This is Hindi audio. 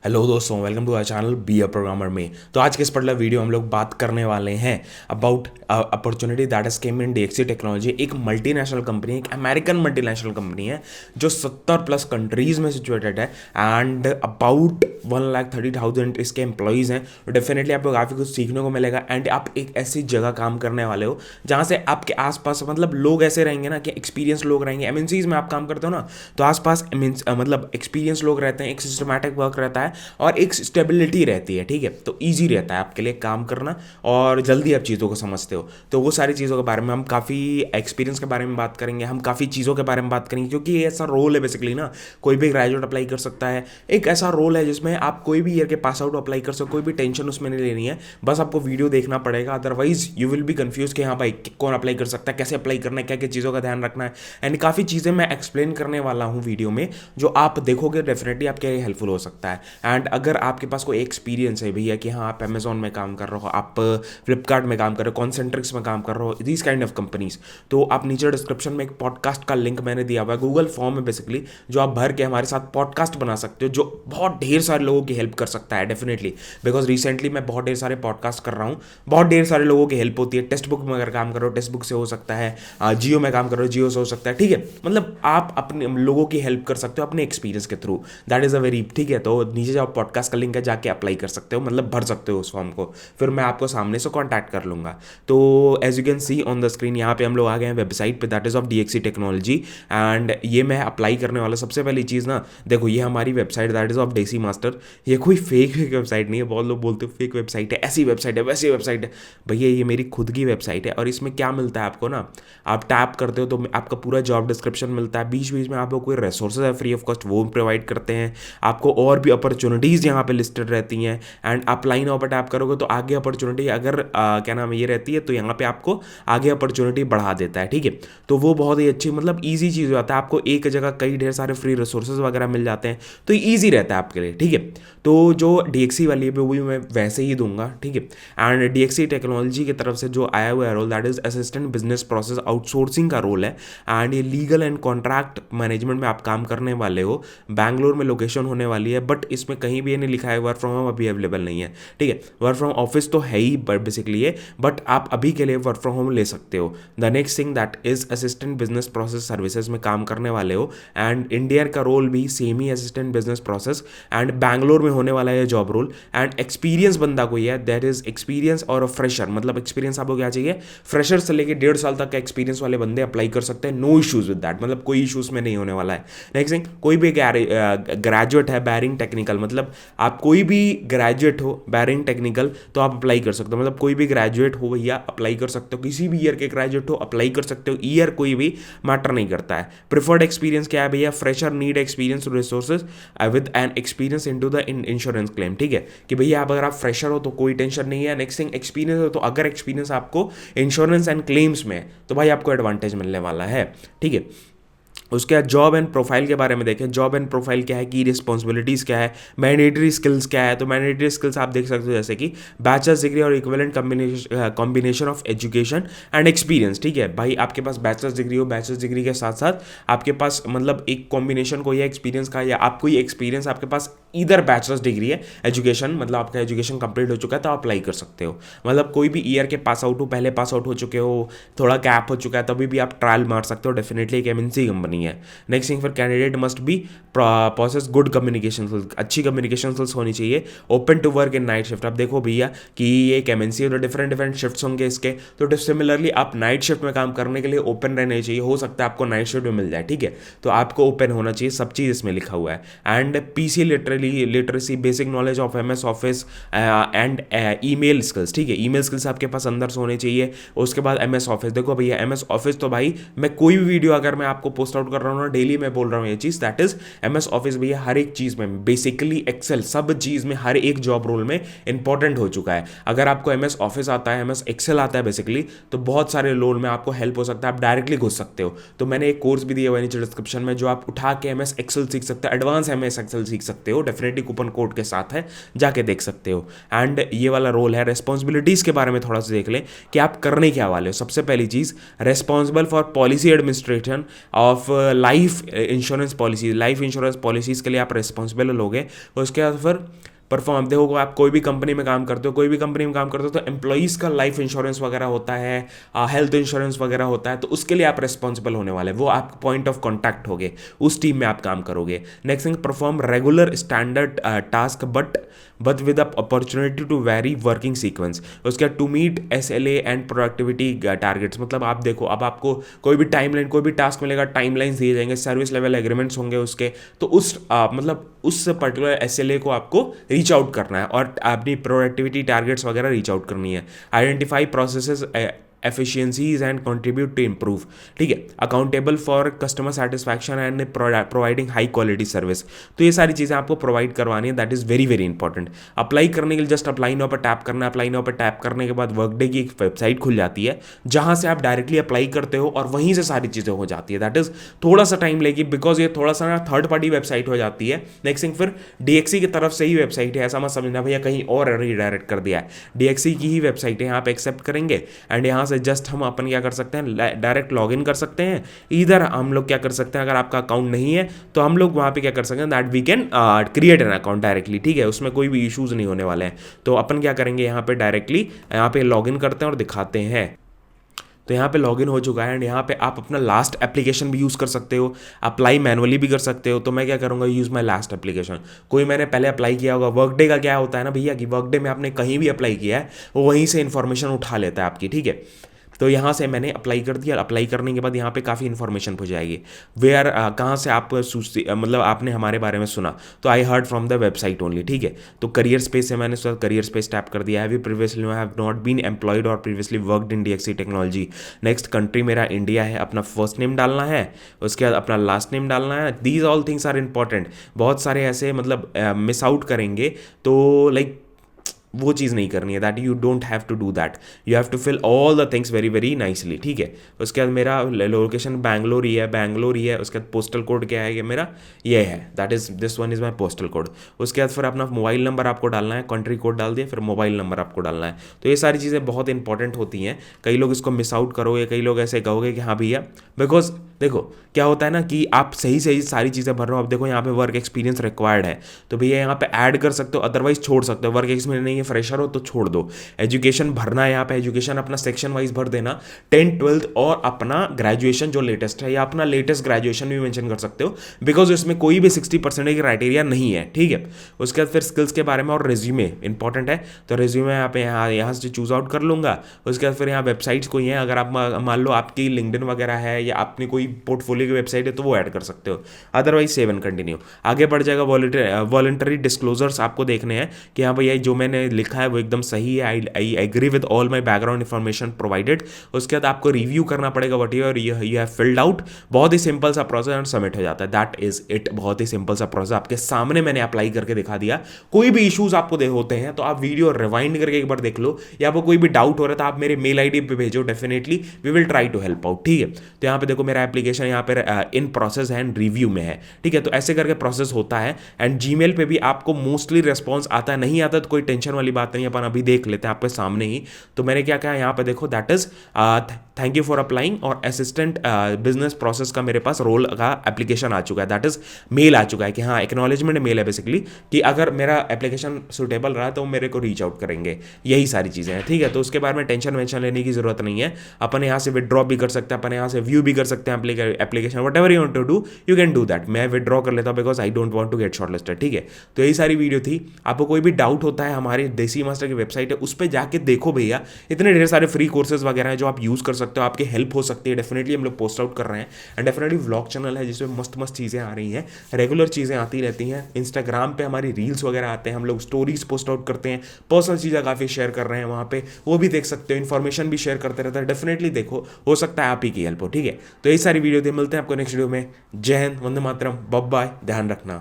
हेलो दोस्तों, welcome to our channel be a programmer में। तो आज के इस पर्टिकुलर वीडियो हम लोग बात करने वाले हैं about opportunity that is came in DXC technology. एक मल्टीनेशनल कंपनी, एक अमेरिकन मल्टीनेशनल कंपनी है जो 70+ कंट्रीज में सिचुएटेड है एंड अबाउट 1,30,000 इसके एम्प्लॉयज़ हैं। डेफिनेटली आपको काफ़ी कुछ सीखने को मिलेगा एंड आप एक ऐसी जगह काम करने वाले हो जहाँ से आपके आसपास मतलब लोग ऐसे रहेंगे ना कि एक्सपीरियंस लोग रहेंगे। एमएनसीज में आप काम करते हो ना, तो आसपास मतलब एक्सपीरियंस लोग रहते हैं, एक सिस्टमैटिक वर्क रहता है और एक स्टेबिलिटी रहती है। ठीक है, तो ईजी रहता है आपके लिए काम करना और जल्दी आप चीज़ों को समझते हो। तो वो सारी चीज़ों के बारे में हम काफ़ी एक्सपीरियंस के बारे में बात करेंगे, हम काफ़ी चीज़ों के बारे में बात करेंगे, क्योंकि ये ऐसा रोल है बेसिकली ना, कोई भी ग्रेजुएट अप्लाई कर सकता है। एक ऐसा रोल है जिसमें आप कोई भी ईयर के पास आउट अप्लाई कर सकते हो, कोई भी टेंशन उसमें नहीं लेनी है, बस आपको वीडियो देखना पड़ेगा। Otherwise you will be confuse कि हाँ भाई कौन अप्लाई कर सकता है, कैसे अप्लाई करना है, क्या क्या चीज़ों का ध्यान रखना है। एंड काफ़ी चीज़ें मैं एक्सप्लेन करने वाला हूँ वीडियो में, जो आप देखोगे डेफिनेटली आपके लिए हेल्पफुल हो सकता है। एंड अगर आपके पास कोई एक्सपीरियंस है भैया कि हाँ आप अमेजोन में काम कर रहे हो, आप फ्लिपकार्ट में काम कर रहे हो, कॉन्सेंट्रिक्स में काम कर रहे हो, दीज काइंड ऑफ कंपनीज, तो आप नीचे डिस्क्रिप्शन में एक पॉडकास्ट का लिंक मैंने दिया हुआ है, गूगल फॉर्म है बेसिकली, जो आप भर के हमारे साथ पॉडकास्ट बना सकते हो, जो बहुत ढेर सारे लोगों की हेल्प कर सकता है डेफिनेटली। बिकॉज रिसेंटली मैं बहुत ढेर सारे पॉडकास्ट कर रहा हूँ, बहुत ढेर सारे लोगों की हेल्प होती है। टेक्स्ट बुक में अगर काम करो टेक्स्ट बुक से हो सकता है, जियो में काम करो जियो से हो सकता है। ठीक है, मतलब आप अपने लोगों की हेल्प कर सकते हो अपने एक्सपीरियंस के through. That is a very ठीक है। तो नीचे जाओ, पॉडकास्ट का लिंक है, जाके अप्लाई कर सकते हो, मतलब भर सकते हो उस फॉर्म को, फिर मैं आपको सामने से कॉन्टैक्ट कर लूँगा। तो as you can see on the screen, यहाँ पे हम लोग आ गए हैं वेबसाइट पे, that is of DXC technology. And ये मैं अप्लाई करने वाला सबसे पहली चीज़ ना, देखो ये हमारी website that is of Desi master. ये कोई फेक वेबसाइट नहीं है, बहुत लोग बोलते हो फेक वेबसाइट है, ऐसी वेबसाइट है, वैसी वेबसाइट है। भैया ये मेरी खुद की वेबसाइट है और इसमें क्या मिलता है आपको ना, आप टैप करते हो तो आपका पूरा जॉब डिस्क्रिप्शन मिलता है, बीच बीच में आपको कोई रिसोर्सेज है फ्री ऑफ कॉस्ट वो प्रोवाइड करते हैं, आपको और भी अपॉर्चुनिटीज़ यहाँ पे लिस्टेड रहती हैं। एंड आप लाइन ऑफ टैप करोगे तो आगे अपॉर्चुनिटी अगर क्या नाम है ये रहती है, तो यहाँ पे आपको आगे अपॉर्चुनिटी बढ़ा देता है। ठीक है, तो वो बहुत ही अच्छी मतलब ईजी चीज़ हो जाता है, आपको एक जगह कई ढेर सारे फ्री रिसोर्सेज वगैरह मिल जाते हैं, तो ईजी रहता है आपके लिए। ठीक है, तो जो डीएक्सी वाली है वो भी मैं वैसे ही दूंगा। ठीक है, एंड डीएक्सी टेक्नोलॉजी की तरफ से जो आया हुआ है role, that is assistant business process outsourcing का रोल है। एंड ये लीगल एंड कॉन्ट्रैक्ट मैनेजमेंट में आप काम करने वाले हो। बैंगलोर में लोकेशन होने वाली है, बट इसमें कहीं भी ये नहीं लिखा है वर्क फ्रॉम होम अभी अवेलेबल नहीं है। ठीक है, वर्क फ्रॉम ऑफिस तो है ही बेसिकली ये, बट आप अभी के लिए वर्क फ्रॉम होम ले सकते हो। The next thing that is assistant business process services में काम करने वाले हो, एंड इंडिया का रोल भी same he assistant business process, and Bangalore में होने वाला है जॉब रोल। एंड एक्सपीरियंस बंदा कोई है, दैट इज एक्सपीरियंस और फ्रेशर, मतलब एक्सपीरियंस आपको क्या चाहिए, फ्रेशर से लेके 1.5 साल तक का एक्सपीरियंस वाले बंदे अप्लाई कर सकते हैं। नो इशूज विद दैट, मतलब कोई इशूज में नहीं होने वाला है। नेक्स्ट थिंग, कोई भी ग्रेजुएट है बैरिंग टेक्निकल, मतलब आप कोई भी ग्रेजुएट हो बैरिंग टेक्निकल तो आप अप्लाई कर सकते हो, मतलब कोई भी ग्रेजुएट हो भैया अप्लाई कर सकते हो, किसी भी ईयर के ग्रेजुएट हो अप्लाई कर सकते हो, ईयर कोई भी मैटर नहीं करता है। प्रिफर्ड एक्सपीरियंस क्या है भैया, fresher need experience resources with an experience into the insurance claim. ठीक है, कि भैया आप अगर आप फ्रेशर हो तो कोई टेंशन नहीं है। नेक्स्ट थिंग, एक्सपीरियंस हो तो अगर एक्सपीरियंस आपको इंश्योरेंस एंड क्लेम्स में, तो भाई आपको एडवांटेज मिलने वाला है। ठीक है, उसके बाद जॉब एंड प्रोफाइल के बारे में देखें। जॉब एंड प्रोफाइल क्या है, की रिस्पॉन्सिबिलिटीज़ क्या है, मैंडेटरी स्किल्स क्या है। तो मैंडेटरी स्किल्स आप देख सकते हो जैसे कि बैचलर्स डिग्री और equivalent combination of education and experience. ठीक है भाई, आपके पास बैचलर्स डिग्री हो, बैचलर्स डिग्री के साथ साथ आपके पास मतलब एक कॉम्बिनेशन कोई है एक्सपीरियंस का, या आपको ये एक्सपीरियंस आपके पास इधर बैचलर्स डिग्री है, एजुकेशन मतलब आपका एजुकेशन कंप्लीट हो चुका है तो आप अप्लाई कर सकते हो। मतलब कोई भी ईयर के पास आउट हो, पहले पास आउट हो चुके हो, थोड़ा गैप हो चुका है, तभी भी आप ट्रायल मार सकते हो। डेफिनेटली एक एमएनसी कंपनी है। नेक्स्ट थिंग, फिर candidate must be process good communication skills, अच्छी कम्युनिकेशन स्किल्स होनी चाहिए। Open to work in night shift. अब देखो भैया कि ये एक एमएनसी है तो डिफरेंट डिफरेंट शिफ्ट्स होंगे इसके, तो सिमिलरली आप नाइट शिफ्ट में काम करने के लिए ओपन रहने चाहिए। हो सकता है आपको नाइट शिफ्ट में मिल जाए, ठीक है, तो आपको ओपन होना चाहिए, सब चीज़ इसमें लिखा हुआ है। And PC literacy, basic knowledge of MS office and email skills. ठीक है, ईमेल स्किल्स आपके पास अंदर से होने चाहिए। उसके बाद एमएस ऑफिस, देखो भैया एमएस ऑफिस तो भाई मैं कोई भी वीडियो अगर मैं आपको पोस्ट आउट कर रहा हूँ ना, डेली मैं बोल रहा हूँ ये चीज़, दैट इज एमएस ऑफिस भैया हर एक चीज़ में, बेसिकली एक्सेल सब चीज़ में, हर एक जॉब रोल में इंपॉर्टेंट हो चुका है। अगर आपको एमएस ऑफिस आता है, एमएस एक्सेल आता है बेसिकली, तो बहुत सारे रोल में आपको हेल्प हो सकता है, आप डायरेक्टली घुस सकते हो। तो मैंने एक कोर्स भी दिया हुआ है नीचे डिस्क्रिप्शन में, जो आप उठा के एमएस एक्सेल सीख सकते हो, एडवांस एमएस एक्सेल सीख सकते हो डेफिनेटली कूपन कोड के साथ है, जाके देख सकते हो। एंड ये वाला रोल है, रेस्पॉन्सिबिलिटीज़ के बारे में थोड़ा सा देख लें कि आप करने क्या वाले हो। सबसे पहली चीज़, responsible for policy administration of life insurance policy, life insurance policies के लिए आप रेस्पॉन्सिबल लोगे। उसके बाद फिर परफॉर्म, देखो आप कोई भी कंपनी में काम करते हो, कोई भी कंपनी में काम करते हो तो एम्प्लॉइज़ का लाइफ इंश्योरेंस वगैरह होता है, हेल्थ इंश्योरेंस वगैरह होता है, तो उसके लिए आप रिस्पॉन्सिबल होने वाले, वो आप पॉइंट ऑफ कॉन्टैक्ट होगे, उस टीम में आप काम करोगे। Next thing, perform regular standard task but with opportunity to very working sequence. उसके बाद to meet SLA and productivity targets, मतलब आप देखो अब आपको कोई भी टाइमलाइन, कोई भी टास्क मिलेगा, टाइमलाइंस दिए जाएंगे, सर्विस लेवल एग्रीमेंट्स होंगे उसके, तो उस मतलब उस पर्टिकुलर SLA को आपको रीच आउट करना है और अपनी प्रोडक्टिविटी टारगेट्स वगैरह रीच आउट करनी है। Identify processes efficiencies and contribute to improve, ठीक है। Accountable for customer satisfaction and providing high quality service, तो ये सारी चीज़ें आपको प्रोवाइड करवानी है, that is very very important. Apply करने के लिए जस्ट अप्लाई नाउ पर टैप करना है। अप्लाई नाउ पर टैप करने के बाद वर्कडे की एक वेबसाइट खुल जाती है जहाँ से आप डायरेक्टली अप्लाई करते हो और वहीं से सारी चीज़ें हो जाती है। दैट इज़ थोड़ा सा टाइम लेगी बिकॉज ये थोड़ा सा ना थर्ड पार्टी वेबसाइट हो जाती है। नेक्स्ट थिंग, फिर DXC की तरफ से ही वेबसाइट है, ऐसा मत समझना भैया कहीं और रीडायरेक्ट कर दिया है, DXC की ही वेबसाइट है, यहाँ पे एक्सेप्ट करेंगे एंड यहाँ से जस्ट हम अपन क्या कर सकते हैं, डायरेक्ट लॉगिन कर सकते हैं। इधर हम लोग क्या कर सकते हैं, अगर आपका अकाउंट नहीं है तो हम लोग वहाँ पे क्या कर सकते हैं, that we can create an account directly, ठीक है, उसमें कोई भी इश्यूज नहीं होने वाले हैं। तो अपन क्या करेंगे, यहाँ पे डायरेक्टली यहाँ पे लॉगिन करते हैं और दिखाते हैं। तो यहाँ पे लॉगिन हो चुका है एंड यहाँ पे आप अपना लास्ट एप्लीकेशन भी यूज़ कर सकते हो, अप्लाई मैनुअली भी कर सकते हो। तो मैं क्या करूँगा, यूज़ माई लास्ट एप्लीकेशन। कोई मैंने पहले अप्लाई किया होगा, वर्कडे का क्या होता है ना भैया कि वर्कडे में आपने कहीं भी अप्लाई किया है वो वहीं से इन्फॉर्मेशन उठा लेता है आपकी, ठीक है। तो यहाँ से मैंने अप्लाई कर दिया, अप्लाई करने के बाद यहाँ पे काफ़ी इन्फॉर्मेशन हो जाएगी, वेयर कहाँ से आप मतलब आपने हमारे बारे में सुना, तो I heard from the website only, ठीक है। तो करियर स्पेस से मैंने करियर स्पेस टैप कर दिया है। We previously have not been employed or previously worked in DXC technology. Next country मेरा इंडिया है, अपना फर्स्ट नेम डालना है, उसके बाद अपना लास्ट नेम डालना है। These all things are important. बहुत सारे ऐसे मतलब मिस आउट करेंगे तो लाइक वो चीज़ नहीं करनी है, that you don't have to do that, you have to fill all the things very very nicely, ठीक है। उसके बाद मेरा लोकेशन बैंगलोर ही है, उसके बाद पोस्टल कोड क्या है, ये मेरा ये है, that is this one is my postal code. उसके बाद फिर अपना मोबाइल नंबर आपको डालना है, कंट्री कोड डाल दिया, फिर मोबाइल नंबर आपको डालना है। तो ये सारी चीज़ें बहुत इंपॉर्टेंट होती हैं। कई लोग इसको मिस आउट करोगे, कई लोग ऐसे कहोगे कि हाँ भैया, बिकॉज देखो क्या होता है ना कि आप सही सही सारी चीज़ें भर रहे हो। अब देखो यहाँ पे वर्क एक्सपीरियंस रिक्वायर्ड है तो भैया यहाँ पे ऐड कर सकते हो, अदरवाइज छोड़ सकते हो। वर्क एक्सपीरियंस नहीं है, फ्रेशर हो तो छोड़ दो। एजुकेशन भरना है, यहाँ पे एजुकेशन अपना सेक्शन वाइज भर देना, 10th 12th और अपना ग्रेजुएशन जो लेटेस्ट है या अपना लेटेस्ट ग्रेजुएशन भी मेंशन कर सकते हो, बिकॉज इसमें कोई भी 60% क्राइटेरिया नहीं है, ठीक है। उसके बाद फिर स्किल्स के बारे में और रेज्यूमे इंपॉर्टेंट है, तो रेज्यूमे यहाँ पे यहाँ से चूज आउट कर लूँगा। उसके बाद फिर यहाँ वेबसाइट्स कोई है, अगर आप मान लो आपकी लिंक्डइन वगैरह है या अपनी कोई पोर्टफोलियो की वेबसाइट है तो वो ऐड कर सकते हो, अदरवाइज सेव एंड कंटिन्यू। आगे बढ़ जाएगा वॉलंटरी डिस्क्लोजर्स आपको देखने हैं कि हाँ भैया जो मैंने लिखा है वो एकदम सही है, I agree with all my background information provided. उसके बाद आपको रिव्यू करना पड़ेगा what you have filled out. बहुत ही सिंपल सा प्रोसेस एंड सबमिट हो जाता है, दैट इज इट। बहुत ही सिंपल सा प्रोसेस आपके सामने मैंने अप्लाई करके दिखा दिया। कोई भी इशूज आपको होते हैं तो आप वीडियो रिवाइंड करके एक बार देख लो, या आपको कोई भी डाउट हो रहा था आप मेरे मेल ID पे भेजो, definitely we will try to help out, ठीक है। तो यहाँ पे देखो मेरा एप्लीकेशन यहाँ पे इन प्रोसेस एंड रिव्यू में है, ठीक है। तो ऐसे करके प्रोसेस होता है एंड जीमेल पे भी आपको मोस्टली रिस्पॉन्स आता है, नहीं आता तो कोई टेंशन वाली बात नहीं, अपन अभी देख लेते हैं आपके सामने ही। तो मैंने क्या कहा यहाँ पे देखो, that is thank you for applying और असिस्टेंट बिजनेस प्रोसेस का मेरे पास रोल का एप्लीकेशन आ चुका है, दैट इज मेल आ चुका है कि हाँ एक्नॉलेजमेंट मेल है बेसिकली, कि अगर मेरा एप्लीकेशन सुटेबल रहा तो मेरे को रीच आउट करेंगे। यही सारी चीज़ें हैं, ठीक है। तो उसके बारे में टेंशन वेंशन लेने की जरूरत नहीं है। अपन यहाँ से विड्रॉ भी कर सकते हैं, अपन यहाँ से व्यू भी कर सकते हैं application, whatever you want to do you can do that. मैं विड्रॉ कर लेता हूँ because I don't want to get shortlisted, ठीक है। तो यही सारी वीडियो थी। आपको कोई भी डाउट होता है, हमारे देसी मास्टर की वेबसाइट है, उस पर जाके देखो भैया, इतने ढेर सारे फ्री कोर्सेज वगैरह हैं जो आप यूज़ कर सकते हो, आपकी हेल्प हो सकती है। डेफिनेटली हम लोग पोस्ट आउट कर रहे हैं एंड डेफिनेटली व्लॉग चैनल है जिसमें मस्त मस्त चीज़ें आ रही हैं, रेगुलर चीज़ें आती रहती हैं। इंस्टाग्राम पे हमारी रील्स वगैरह आते हैं, हम लोग स्टोरीज पोस्ट आउट करते हैं, पर्सनल चीज़ें काफ़ी शेयर कर रहे हैं वहाँ पे, वो भी देख सकते हो। इन्फॉर्मेशन भी शेयर करते रहते हैं, डेफिनेटली देखो, हो सकता है आप ही की हेल्प हो, ठीक है। तो यही सारी वीडियो थी, मिलते हैं आपको नेक्स्ट वीडियो में। जय हिंद, वंदे मातरम, बाय बाय, ध्यान रखना।